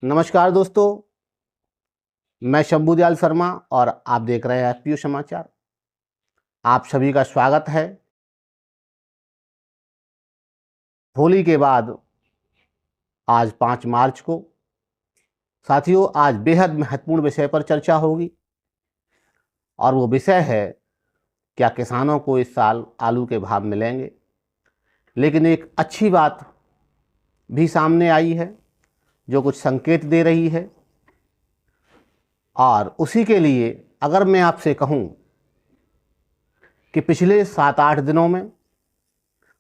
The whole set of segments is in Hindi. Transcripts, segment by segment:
नमस्कार दोस्तों, मैं शंभुदयाल शर्मा और आप देख रहे हैं एफपीओ समाचार। आप सभी का स्वागत है। होली के बाद आज 5 मार्च को साथियों आज बेहद महत्वपूर्ण विषय पर चर्चा होगी और वो विषय है क्या किसानों को इस साल आलू के भाव मिलेंगे। लेकिन एक अच्छी बात भी सामने आई है जो कुछ संकेत दे रही है और उसी के लिए अगर मैं आपसे कहूं कि पिछले 7-8 दिनों में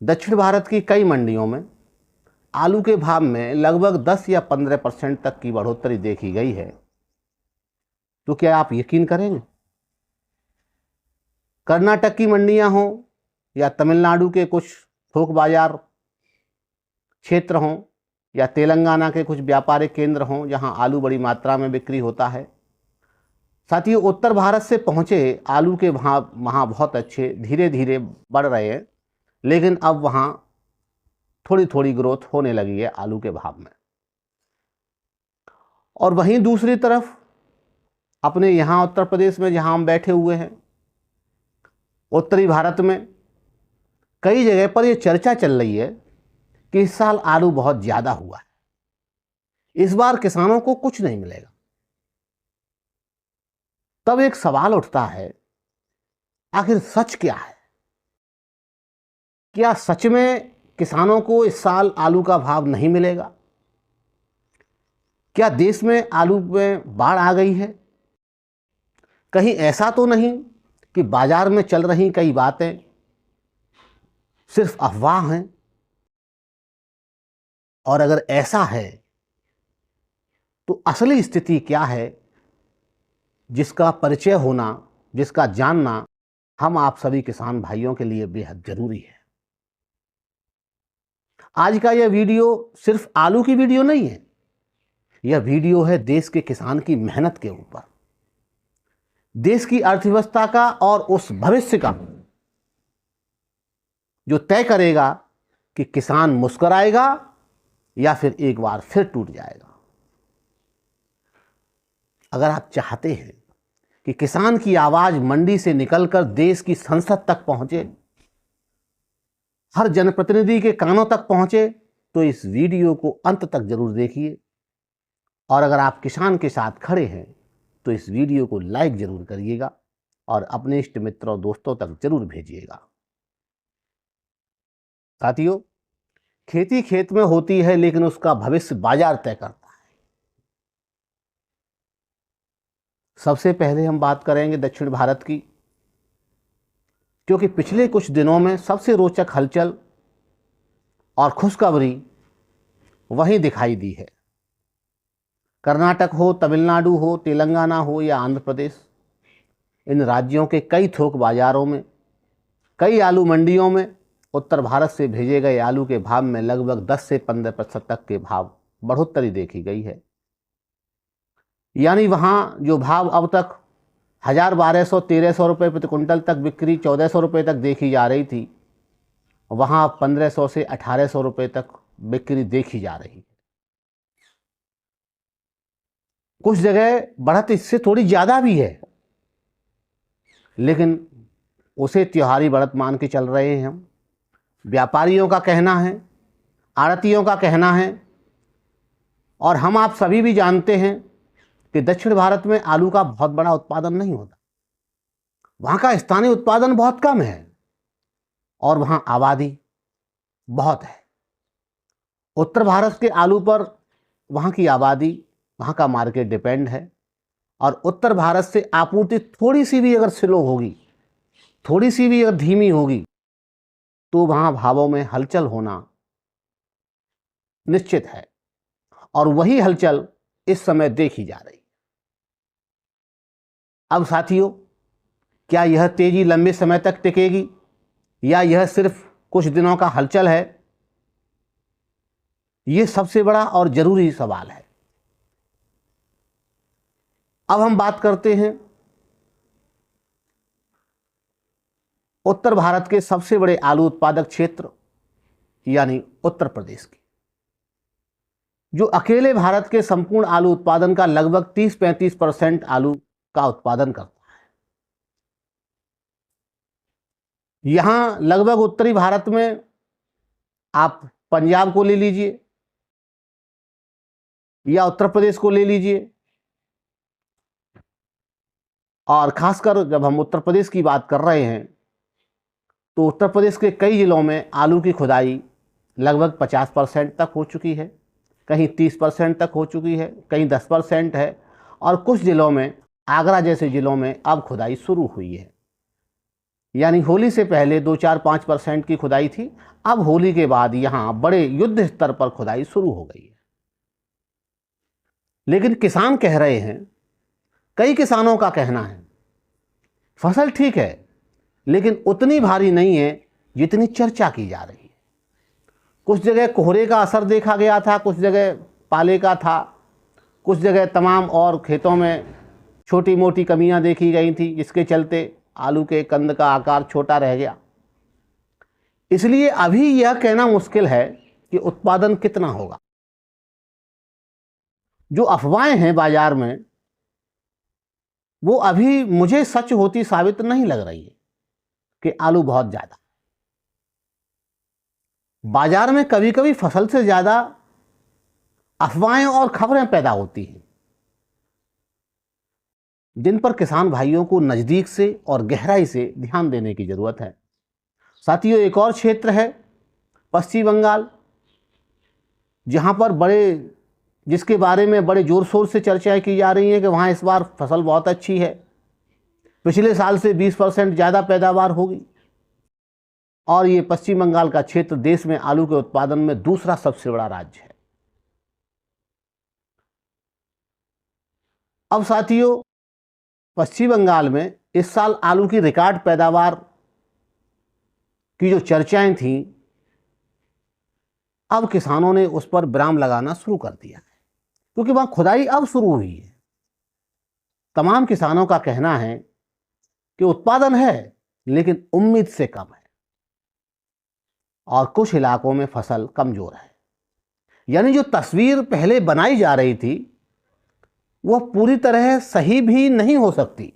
दक्षिण भारत की कई मंडियों में आलू के भाव में लगभग 10 या 15% तक की बढ़ोतरी देखी गई है, तो क्या आप यकीन करेंगे? कर्नाटक की मंडियां हों या तमिलनाडु के कुछ थोक बाजार क्षेत्र हों या तेलंगाना के कुछ व्यापारिक केंद्र हों जहां आलू बड़ी मात्रा में बिक्री होता है, साथियों उत्तर भारत से पहुंचे आलू के भाव वहाँ बहुत अच्छे धीरे धीरे बढ़ रहे हैं, लेकिन अब वहाँ थोड़ी थोड़ी ग्रोथ होने लगी है आलू के भाव में। और वहीं दूसरी तरफ अपने यहाँ उत्तर प्रदेश में जहाँ हम बैठे हुए हैं, उत्तरी भारत में कई जगह पर यह चर्चा चल रही है कि इस साल आलू बहुत ज़्यादा हुआ है, इस बार किसानों को कुछ नहीं मिलेगा। तब एक सवाल उठता है, आखिर सच क्या है? क्या सच में किसानों को इस साल आलू का भाव नहीं मिलेगा? क्या देश में आलू में बाढ़ आ गई है? कहीं ऐसा तो नहीं कि बाजार में चल रही कई बातें सिर्फ अफवाह हैं? और अगर ऐसा है तो असली स्थिति क्या है जिसका परिचय होना, जिसका जानना हम आप सभी किसान भाइयों के लिए बेहद जरूरी है। आज का यह वीडियो सिर्फ आलू की वीडियो नहीं है, यह वीडियो है देश के किसान की मेहनत के ऊपर, देश की अर्थव्यवस्था का और उस भविष्य का जो तय करेगा कि किसान मुस्कुराएगा या फिर एक बार फिर टूट जाएगा। अगर आप चाहते हैं कि किसान की आवाज मंडी से निकलकर देश की संसद तक पहुंचे, हर जनप्रतिनिधि के कानों तक पहुंचे, तो इस वीडियो को अंत तक जरूर देखिए। और अगर आप किसान के साथ खड़े हैं तो इस वीडियो को लाइक जरूर करिएगा और अपने इष्ट मित्रों दोस्तों तक जरूर भेजिएगा। साथियों, खेती खेत में होती है लेकिन उसका भविष्य बाजार तय करता है। सबसे पहले हम बात करेंगे दक्षिण भारत की, क्योंकि पिछले कुछ दिनों में सबसे रोचक हलचल और खुशखबरी वहीं दिखाई दी है। कर्नाटक हो, तमिलनाडु हो, तेलंगाना हो या आंध्र प्रदेश, इन राज्यों के कई थोक बाजारों में, कई आलू मंडियों में उत्तर भारत से भेजे गए आलू के भाव में लगभग 10 से 15% तक के भाव बढ़ोतरी देखी गई है। यानी वहाँ जो भाव अब तक 1000, 1200, 1300 रुपये प्रति कुंटल तक बिक्री 1400 रुपये तक देखी जा रही थी, वहाँ 1500 से 1800 रुपये तक बिक्री देखी जा रही है। कुछ जगह बढ़त इससे थोड़ी ज़्यादा भी है, लेकिन उसे त्योहारी बढ़त मान के चल रहे हैं हम। व्यापारियों का कहना है, आड़तियों का कहना है, और हम आप सभी भी जानते हैं कि दक्षिण भारत में आलू का बहुत बड़ा उत्पादन नहीं होता, वहाँ का स्थानीय उत्पादन बहुत कम है और वहाँ आबादी बहुत है। उत्तर भारत के आलू पर वहाँ की आबादी, वहाँ का मार्केट डिपेंड है, और उत्तर भारत से आपूर्ति थोड़ी सी भी अगर स्लो होगी, थोड़ी सी भी अगर धीमी होगी, तो वहाँ भावों में हलचल होना निश्चित है, और वही हलचल इस समय देखी जा रही है। अब साथियों, क्या यह तेजी लंबे समय तक टिकेगी या यह सिर्फ कुछ दिनों का हलचल है? यह सबसे बड़ा और जरूरी सवाल है। अब हम बात करते हैं उत्तर भारत के सबसे बड़े आलू उत्पादक क्षेत्र यानी उत्तर प्रदेश की। जो अकेले भारत के संपूर्ण आलू उत्पादन का लगभग 30-35% आलू का उत्पादन करता है। यहां लगभग उत्तरी भारत में आप पंजाब को ले लीजिए या उत्तर प्रदेश को ले लीजिए, और खासकर जब हम उत्तर प्रदेश की बात कर रहे हैं तो उत्तर प्रदेश के कई जिलों में आलू की खुदाई लगभग 50% तक हो चुकी है, कहीं 30% तक हो चुकी है, कहीं 10% है, और कुछ जिलों में, आगरा जैसे जिलों में अब खुदाई शुरू हुई है। यानी होली से पहले 2-4-5% की खुदाई थी, अब होली के बाद यहाँ बड़े युद्ध स्तर पर खुदाई शुरू हो गई है। लेकिन किसान कह रहे हैं, कई किसानों का कहना है, फसल ठीक है लेकिन उतनी भारी नहीं है जितनी चर्चा की जा रही है। कुछ जगह कोहरे का असर देखा गया था, कुछ जगह पाले का था, कुछ जगह तमाम और खेतों में छोटी मोटी कमियां देखी गई थी, जिसके चलते आलू के कंद का आकार छोटा रह गया। इसलिए अभी यह कहना मुश्किल है कि उत्पादन कितना होगा। जो अफवाहें हैं बाजार में, वो अभी मुझे सच होती साबित नहीं लग रही है कि आलू बहुत ज्यादा। बाजार में कभी कभी फसल से ज्यादा अफवाहें और खबरें पैदा होती हैं, जिन पर किसान भाइयों को नजदीक से और गहराई से ध्यान देने की जरूरत है। साथियों, एक और क्षेत्र है पश्चिम बंगाल, जहां पर जिसके बारे में बड़े जोर शोर से चर्चाएं की जा रही हैं कि वहां इस बार फसल बहुत अच्छी है, पिछले साल से 20% ज़्यादा पैदावार होगी। और ये पश्चिम बंगाल का क्षेत्र देश में आलू के उत्पादन में दूसरा सबसे बड़ा राज्य है। अब साथियों, पश्चिम बंगाल में इस साल आलू की रिकॉर्ड पैदावार की जो चर्चाएं थीं, अब किसानों ने उस पर विराम लगाना शुरू कर दिया है, क्योंकि वहां खुदाई अब शुरू हुई है। तमाम किसानों का कहना है कि उत्पादन है लेकिन उम्मीद से कम है, और कुछ इलाकों में फसल कमजोर है। यानी जो तस्वीर पहले बनाई जा रही थी वह पूरी तरह सही भी नहीं हो सकती।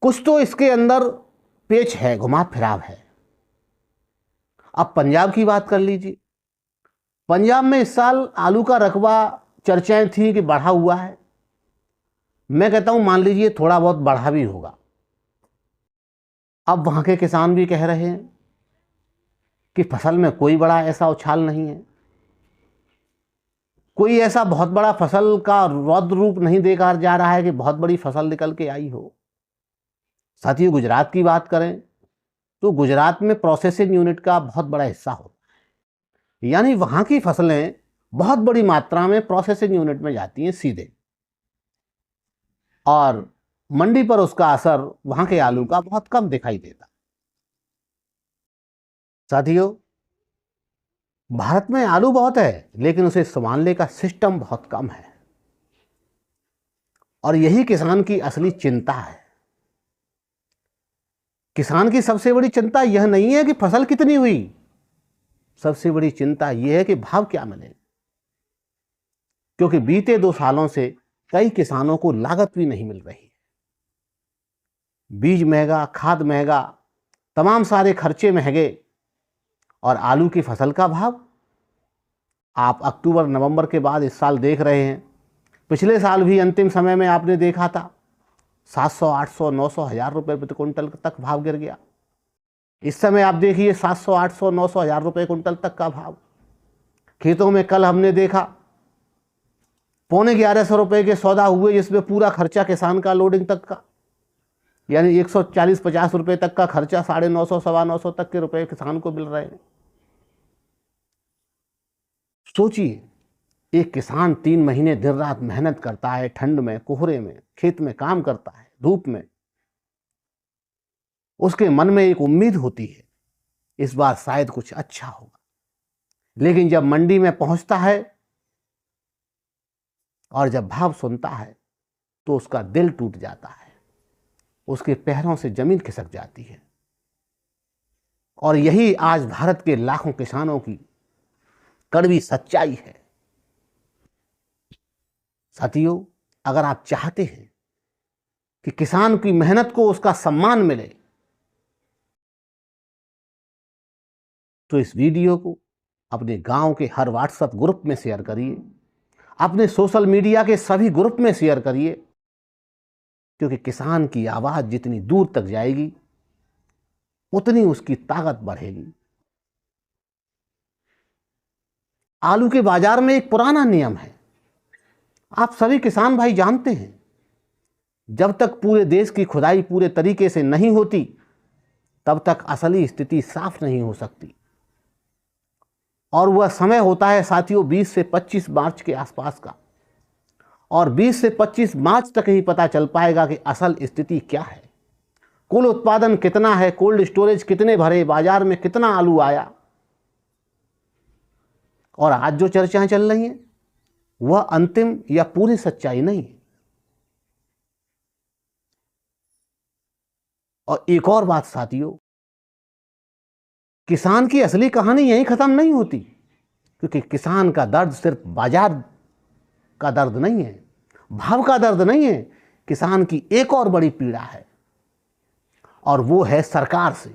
कुछ तो इसके अंदर पेच है, घुमा फिराव है। अब पंजाब की बात कर लीजिए। पंजाब में इस साल आलू का रकबा चर्चाएं थी कि बढ़ा हुआ है। मैं कहता हूं मान लीजिए थोड़ा बहुत बढ़ा भी होगा। अब वहां के किसान भी कह रहे हैं कि फसल में कोई बड़ा ऐसा उछाल नहीं है, कोई ऐसा बहुत बड़ा फसल का रौद्र रूप नहीं देखा जा रहा है कि बहुत बड़ी फसल निकल के आई हो। साथियों, गुजरात की बात करें तो गुजरात में प्रोसेसिंग यूनिट का बहुत बड़ा हिस्सा होता है, यानी वहां की फसलें बहुत बड़ी मात्रा में प्रोसेसिंग यूनिट में जाती हैं सीधे, और मंडी पर उसका असर वहां के आलू का बहुत कम दिखाई देता। साथियों, भारत में आलू बहुत है लेकिन उसे संभालने का सिस्टम बहुत कम है, और यही किसान की असली चिंता है। किसान की सबसे बड़ी चिंता यह नहीं है कि फसल कितनी हुई, सबसे बड़ी चिंता यह है कि भाव क्या मिले, क्योंकि बीते 2 सालों से कई किसानों को लागत भी नहीं मिल रही। बीज महंगा, खाद महंगा, तमाम सारे खर्चे महंगे, और आलू की फसल का भाव आप अक्टूबर नवंबर के बाद इस साल देख रहे हैं। पिछले साल भी अंतिम समय में आपने देखा था 700, 800, 900, 1000 रुपये प्रति कुंटल तक भाव गिर गया। इस समय आप देखिए 700, 800, 900, 1000 रुपये कुंटल तक का भाव। खेतों में कल हमने देखा 1150 रुपये के सौदा हुए, जिसमें पूरा खर्चा किसान का लोडिंग तक का, यानी 140-50 रुपये तक का खर्चा 950, 950 तक के रुपए किसान को मिल रहे हैं। सोचिए, एक किसान 3 महीने दिन रात मेहनत करता है, ठंड में, कोहरे में, खेत में काम करता है, धूप में। उसके मन में एक उम्मीद होती है इस बार शायद कुछ अच्छा होगा, लेकिन जब मंडी में पहुंचता है और जब भाव सुनता है तो उसका दिल टूट जाता है, उसके पैरों से जमीन खिसक जाती है। और यही आज भारत के लाखों किसानों की कड़वी सच्चाई है। साथियों, अगर आप चाहते हैं कि किसान की मेहनत को उसका सम्मान मिले तो इस वीडियो को अपने गांव के हर व्हाट्सएप ग्रुप में शेयर करिए, अपने सोशल मीडिया के सभी ग्रुप में शेयर करिए, क्योंकि किसान की आवाज जितनी दूर तक जाएगी उतनी उसकी ताकत बढ़ेगी। आलू के बाजार में एक पुराना नियम है, आप सभी किसान भाई जानते हैं, जब तक पूरे देश की खुदाई पूरे तरीके से नहीं होती तब तक असली स्थिति साफ नहीं हो सकती। और वह समय होता है साथियों 20 से 25 मार्च के आसपास का, और 20 से 25 मार्च तक ही पता चल पाएगा कि असल स्थिति क्या है, कुल उत्पादन कितना है, कोल्ड स्टोरेज कितने भरे, बाजार में कितना आलू आया। और आज जो चर्चाएं चल रही हैं वह अंतिम या पूरी सच्चाई नहीं है। और एक और बात साथियों, किसान की असली कहानी यहीं खत्म नहीं होती, क्योंकि किसान का दर्द सिर्फ बाजार का दर्द नहीं है, भाव का दर्द नहीं है। किसान की एक और बड़ी पीड़ा है और वो है सरकार से।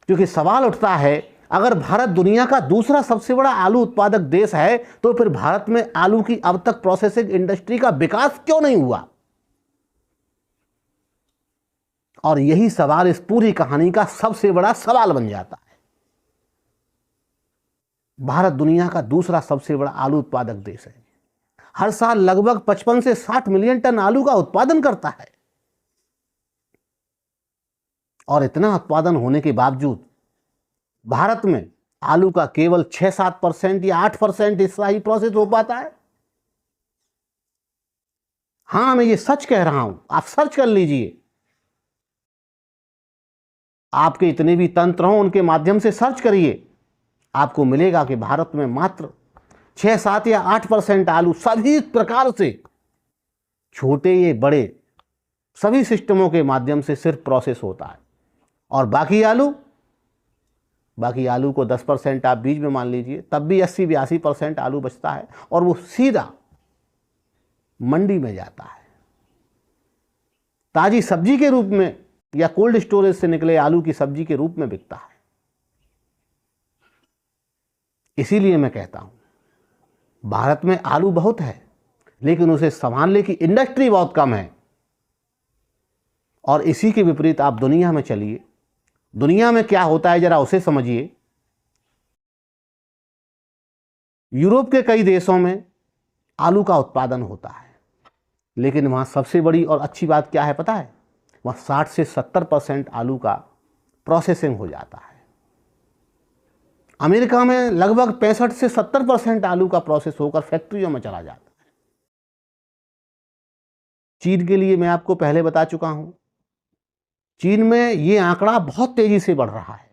क्योंकि सवाल उठता है, अगर भारत दुनिया का दूसरा सबसे बड़ा आलू उत्पादक देश है तो फिर भारत में आलू की अब तक प्रोसेसिंग इंडस्ट्री का विकास क्यों नहीं हुआ? और यही सवाल इस पूरी कहानी का सबसे बड़ा सवाल बन जाता है। भारत दुनिया का दूसरा सबसे बड़ा आलू उत्पादक देश है, हर साल लगभग 55 से 60 मिलियन टन आलू का उत्पादन करता है। और इतना उत्पादन होने के बावजूद भारत में आलू का केवल 6-7% या 8% हिस्सा ही प्रोसेस हो पाता है। हां, मैं ये सच कह रहा हूं, आप सर्च कर लीजिए, आपके इतने भी तंत्र हों उनके माध्यम से सर्च करिए, आपको मिलेगा कि भारत में मात्र 6-7 या 8% आलू सभी प्रकार से, छोटे ये बड़े, सभी सिस्टमों के माध्यम से सिर्फ प्रोसेस होता है। और बाकी आलू को 10% आप बीज में मान लीजिए, तब भी 80-82% आलू बचता है और वो सीधा मंडी में जाता है, ताजी सब्जी के रूप में या कोल्ड स्टोरेज से निकले आलू की सब्जी के रूप में बिकता है। इसीलिए मैं कहता हूं, भारत में आलू बहुत है लेकिन उसे संभालने की इंडस्ट्री बहुत कम है। और इसी के विपरीत आप दुनिया में चलिए, दुनिया में क्या होता है जरा उसे समझिए। यूरोप के कई देशों में आलू का उत्पादन होता है, लेकिन वहां सबसे बड़ी और अच्छी बात क्या है पता है? वहां 60 से 70% आलू का प्रोसेसिंग हो जाता है। अमेरिका में लगभग 65 से 70% आलू का प्रोसेस होकर फैक्ट्रियों में चला जाता है। चीन के लिए मैं आपको पहले बता चुका हूं, चीन में यह आंकड़ा बहुत तेजी से बढ़ रहा है।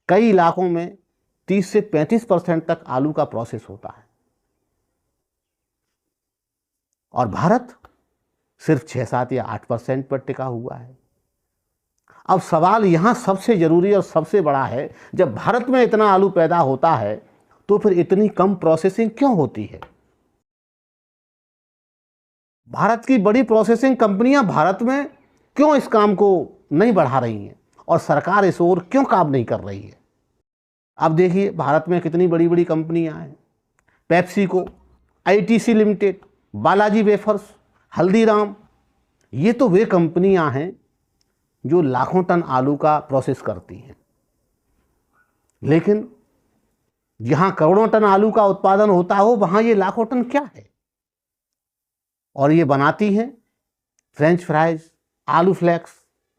कई इलाकों में 30 से 35% तक आलू का प्रोसेस होता है और भारत सिर्फ 6-7 या 8% पर टिका हुआ है। अब सवाल यहां सबसे जरूरी और सबसे बड़ा है, जब भारत में इतना आलू पैदा होता है तो फिर इतनी कम प्रोसेसिंग क्यों होती है? भारत की बड़ी प्रोसेसिंग कंपनियां भारत में क्यों इस काम को नहीं बढ़ा रही हैं और सरकार इस ओर क्यों काम नहीं कर रही है? अब देखिए, भारत में कितनी बड़ी बड़ी कंपनियां हैं, PepsiCo, ITC limited, Balaji wafers, Haldiram. ये तो वे कंपनियां हैं जो लाखों टन आलू का प्रोसेस करती हैं, लेकिन जहां करोड़ों टन आलू का उत्पादन होता हो वहां ये लाखों टन क्या है? और ये बनाती हैं फ्रेंच फ्राइज, आलू फ्लेक्स,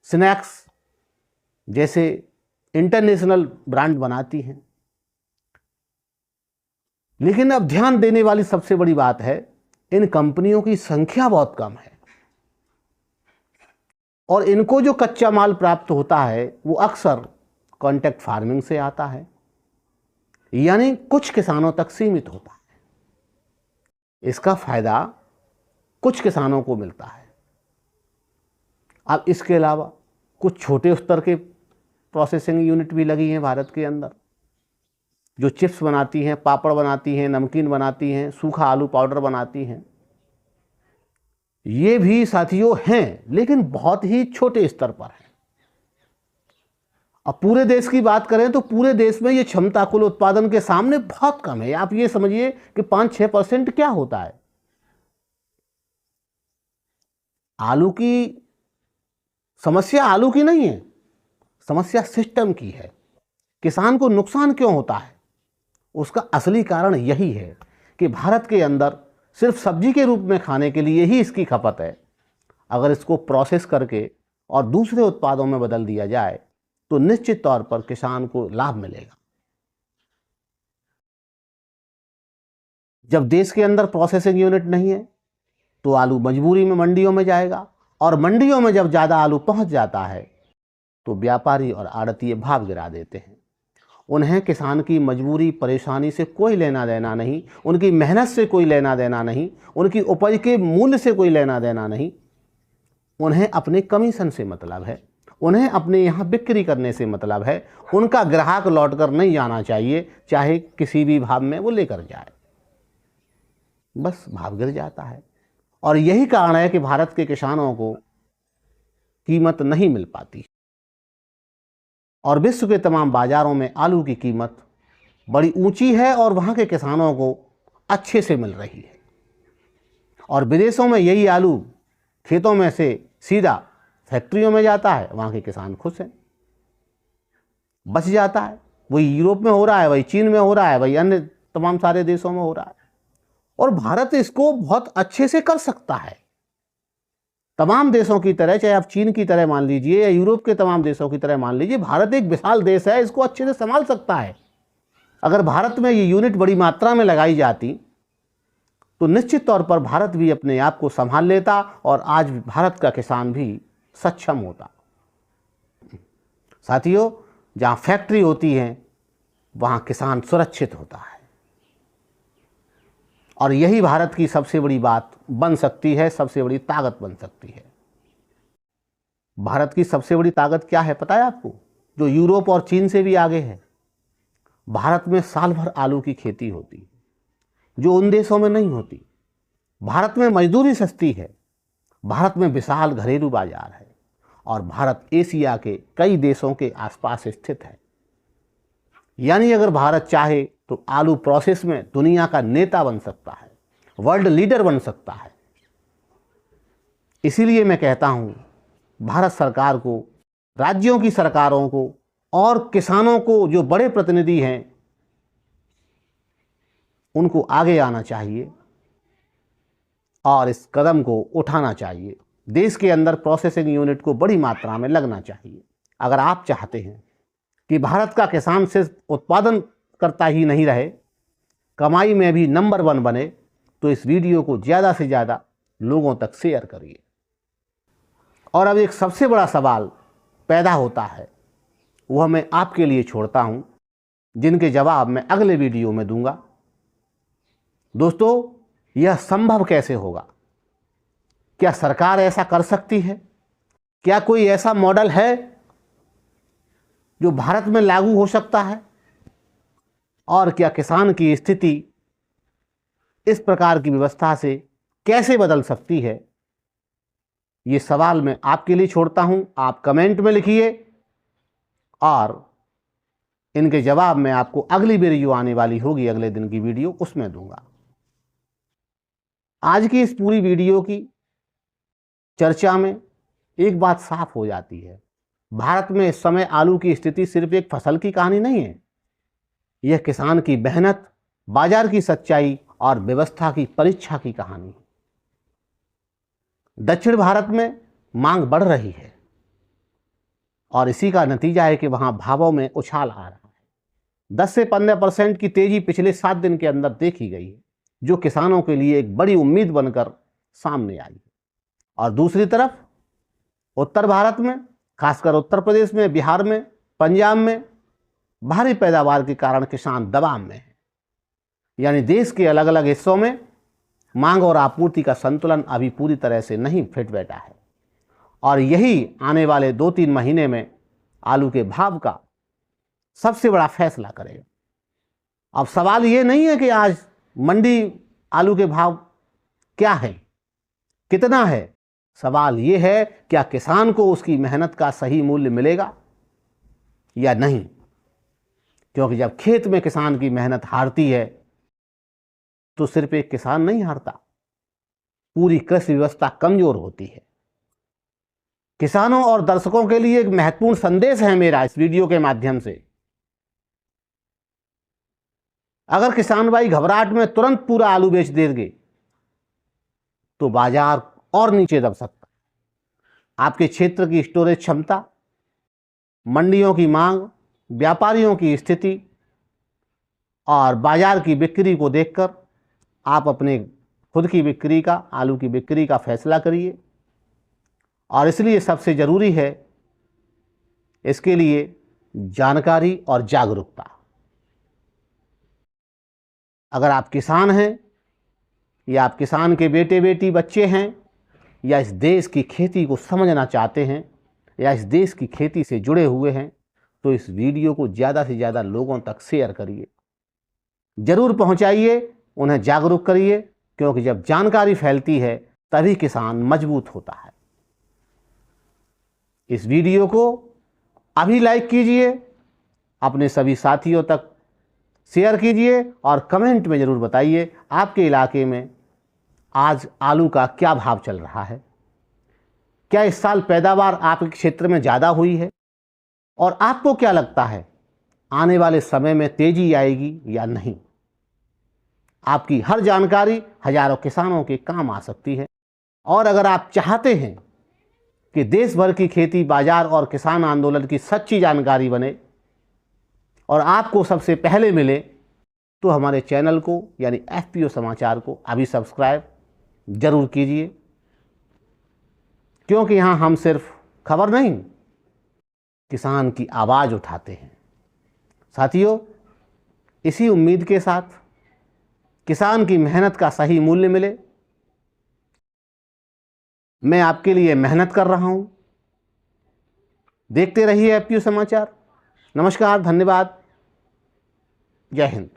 स्नैक्स जैसे इंटरनेशनल ब्रांड बनाती हैं। लेकिन अब ध्यान देने वाली सबसे बड़ी बात है, इन कंपनियों की संख्या बहुत कम है और इनको जो कच्चा माल प्राप्त होता है वो अक्सर कॉन्ट्रैक्ट फार्मिंग से आता है, यानी कुछ किसानों तक सीमित होता है। इसका फायदा कुछ किसानों को मिलता है। अब इसके अलावा कुछ छोटे स्तर के प्रोसेसिंग यूनिट भी लगी हैं भारत के अंदर, जो चिप्स बनाती हैं, पापड़ बनाती हैं, नमकीन बनाती हैं, सूखा आलू पाउडर बनाती हैं, ये भी साथियों हैं, लेकिन बहुत ही छोटे स्तर पर हैं। अब पूरे देश की बात करें तो पूरे देश में ये क्षमता कुल उत्पादन के सामने बहुत कम है। आप ये समझिए कि 5-6% क्या होता है। आलू की समस्या आलू की नहीं है, समस्या सिस्टम की है। किसान को नुकसान क्यों होता है? उसका असली कारण यही है कि भारत के अंदर सिर्फ सब्जी के रूप में खाने के लिए ही इसकी खपत है। अगर इसको प्रोसेस करके और दूसरे उत्पादों में बदल दिया जाए तो निश्चित तौर पर किसान को लाभ मिलेगा। जब देश के अंदर प्रोसेसिंग यूनिट नहीं है तो आलू मजबूरी में मंडियों में जाएगा, और मंडियों में जब ज़्यादा आलू पहुंच जाता है तो व्यापारी और आड़तिये भाव गिरा देते हैं। उन्हें किसान की मजबूरी परेशानी से कोई लेना देना नहीं, उनकी मेहनत से कोई लेना देना नहीं, उनकी उपज के मूल्य से कोई लेना देना नहीं। उन्हें अपने कमीशन से मतलब है, उन्हें अपने यहाँ बिक्री करने से मतलब है। उनका ग्राहक लौटकर नहीं जाना चाहिए, चाहे किसी भी भाव में वो लेकर जाए, बस भाव गिर जाता है। और यही कारण है कि भारत के किसानों को कीमत नहीं मिल पाती, और विश्व के तमाम बाजारों में आलू की कीमत बड़ी ऊंची है और वहाँ के किसानों को अच्छे से मिल रही है। और विदेशों में यही आलू खेतों में से सीधा फैक्ट्रियों में जाता है, वहाँ के किसान खुश हैं, बच जाता है। वही यूरोप में हो रहा है, वही चीन में हो रहा है, वही अन्य तमाम सारे देशों में हो रहा है। और भारत इसको बहुत अच्छे से कर सकता है, तमाम देशों की तरह, चाहे आप चीन की तरह मान लीजिए या यूरोप के तमाम देशों की तरह मान लीजिए। भारत एक विशाल देश है, इसको अच्छे से संभाल सकता है। अगर भारत में ये यूनिट बड़ी मात्रा में लगाई जाती तो निश्चित तौर पर भारत भी अपने आप को संभाल लेता और आज भारत का किसान भी सक्षम होता। साथियों, जहाँ फैक्ट्री होती है वहाँ किसान सुरक्षित होता है, और यही भारत की सबसे बड़ी बात बन सकती है, सबसे बड़ी ताकत बन सकती है। भारत की सबसे बड़ी ताकत क्या है पता है आपको? जो यूरोप और चीन से भी आगे है। भारत में साल भर आलू की खेती होती है, जो उन देशों में नहीं होती। भारत में मजदूरी सस्ती है, भारत में विशाल घरेलू बाजार है, और भारत एशिया के कई देशों के आसपास स्थित है। यानी अगर भारत चाहे तो आलू प्रोसेस में दुनिया का नेता बन सकता है, वर्ल्ड लीडर बन सकता है। इसीलिए मैं कहता हूं, भारत सरकार को, राज्यों की सरकारों को और किसानों को, जो बड़े प्रतिनिधि हैं, उनको आगे आना चाहिए और इस कदम को उठाना चाहिए। देश के अंदर प्रोसेसिंग यूनिट को बड़ी मात्रा में लगना चाहिए। अगर आप चाहते हैं कि भारत का किसान सिर्फ उत्पादन करता ही नहीं रहे, कमाई में भी नंबर 1 बने, तो इस वीडियो को ज़्यादा से ज़्यादा लोगों तक शेयर करिए। और अब एक सबसे बड़ा सवाल पैदा होता है, वह मैं आपके लिए छोड़ता हूं, जिनके जवाब मैं अगले वीडियो में दूंगा। दोस्तों, यह संभव कैसे होगा? क्या सरकार ऐसा कर सकती है? क्या कोई ऐसा मॉडल है जो भारत में लागू हो सकता है? और क्या किसान की स्थिति इस प्रकार की व्यवस्था से कैसे बदल सकती है? ये सवाल मैं आपके लिए छोड़ता हूं, आप कमेंट में लिखिए और इनके जवाब मैं आपको अगली वीडियो आने वाली होगी, अगले दिन की वीडियो, उसमें दूंगा। आज की इस पूरी वीडियो की चर्चा में एक बात साफ हो जाती है, भारत में इस समय आलू की स्थिति सिर्फ एक फसल की कहानी नहीं है, यह किसान की मेहनत, बाजार की सच्चाई और व्यवस्था की परीक्षा की कहानी है। दक्षिण भारत में मांग बढ़ रही है और इसी का नतीजा है कि वहां भावों में उछाल आ रहा है। 10 से 15% की तेजी पिछले 7 दिन के अंदर देखी गई है, जो किसानों के लिए एक बड़ी उम्मीद बनकर सामने आई है। और दूसरी तरफ उत्तर भारत में, खासकर उत्तर प्रदेश में, बिहार में, पंजाब में भारी पैदावार के कारण किसान दबाव में है। यानी देश के अलग अलग हिस्सों में मांग और आपूर्ति का संतुलन अभी पूरी तरह से नहीं फिट बैठा है, और यही आने वाले 2-3 महीने में आलू के भाव का सबसे बड़ा फैसला करेगा। अब सवाल ये नहीं है कि आज मंडी आलू के भाव क्या है, कितना है। सवाल ये है क्या किसान को उसकी मेहनत का सही मूल्य मिलेगा या नहीं। क्योंकि जब खेत में किसान की मेहनत हारती है तो सिर्फ एक किसान नहीं हारता, पूरी कृषि व्यवस्था कमजोर होती है। किसानों और दर्शकों के लिए एक महत्वपूर्ण संदेश है मेरा इस वीडियो के माध्यम से। अगर किसान भाई घबराहट में तुरंत पूरा आलू बेच देंगे तो बाजार और नीचे दब सकता है। आपके क्षेत्र की स्टोरेज क्षमता, मंडियों की मांग, व्यापारियों की स्थिति और बाजार की बिक्री को देखकर आप अपने खुद की बिक्री का, आलू की बिक्री का फैसला करिए। और इसलिए सबसे ज़रूरी है इसके लिए जानकारी और जागरूकता। अगर आप किसान हैं या आप किसान के बेटे बेटी बच्चे हैं या इस देश की खेती को समझना चाहते हैं या इस देश की खेती से जुड़े हुए हैं तो इस वीडियो को ज़्यादा से ज़्यादा लोगों तक शेयर करिए, ज़रूर पहुंचाइए, उन्हें जागरूक करिए। क्योंकि जब जानकारी फैलती है तभी किसान मजबूत होता है। इस वीडियो को अभी लाइक कीजिए, अपने सभी साथियों तक शेयर कीजिए और कमेंट में ज़रूर बताइए आपके इलाके में आज आलू का क्या भाव चल रहा है। क्या इस साल पैदावार आपके क्षेत्र में ज़्यादा हुई है और आपको क्या लगता है आने वाले समय में तेजी आएगी या नहीं। आपकी हर जानकारी हजारों किसानों के काम आ सकती है। और अगर आप चाहते हैं कि देश भर की खेती बाजार और किसान आंदोलन की सच्ची जानकारी बने और आपको सबसे पहले मिले तो हमारे चैनल को यानी FPO समाचार को अभी सब्सक्राइब जरूर कीजिए। क्योंकि यहाँ हम सिर्फ खबर नहीं, किसान की आवाज़ उठाते हैं। साथियों, इसी उम्मीद के साथ किसान की मेहनत का सही मूल्य मिले, मैं आपके लिए मेहनत कर रहा हूँ। देखते रहिए FPO समाचार। नमस्कार, धन्यवाद, जय हिंद।